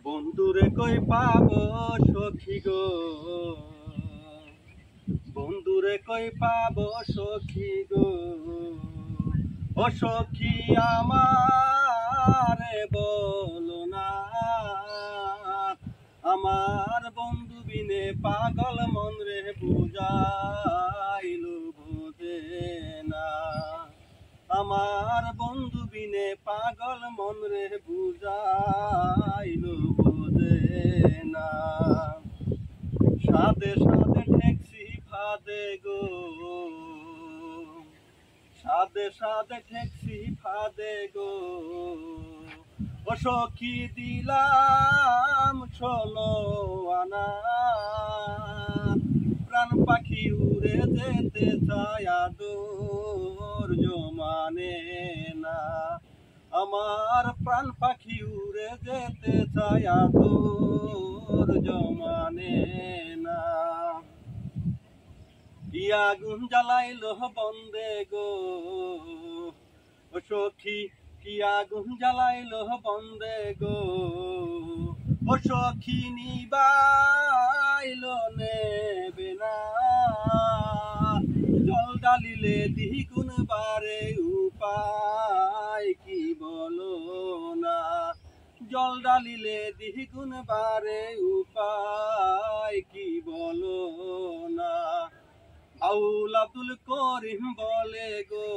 বন্ধুরে কই পাবো সখী গো, বন্ধুরে কই পাবো সখী গো, ও সখী আমারে বলো না, আমার বন্ধু বিনে পাগল মন রে বুঝাইলো বোঝে না, আমার বন্ধু বিনে পাগল মন রে বুঝাইলো বোঝে না। সাদে সাদে ঠেকছি ফাদে গো, সাদে সাদে ঠেকছি ফাদে গো, ও সখী দিলাম ষোলো আনা, প্রাণ পাখি উড়ে যেতে চায় আদর জমানে না, আমার প্রাণ পাখি উড়ে যেতে চায় আদর জমানে না। কি আগুন জ্বালাইলো বন্দে গো, ও সখী কি আগুন জ্বালাইলো বন্দে গো, ও সখী নিবাইলো নেবে না, জল ডালিলে দ্বিগুণ বারে উপায় কি বলো না, জল ডালিলে দ্বিগুণ বারে উপায় কি বলো না। আউল আব্দুল করিম বলে গো,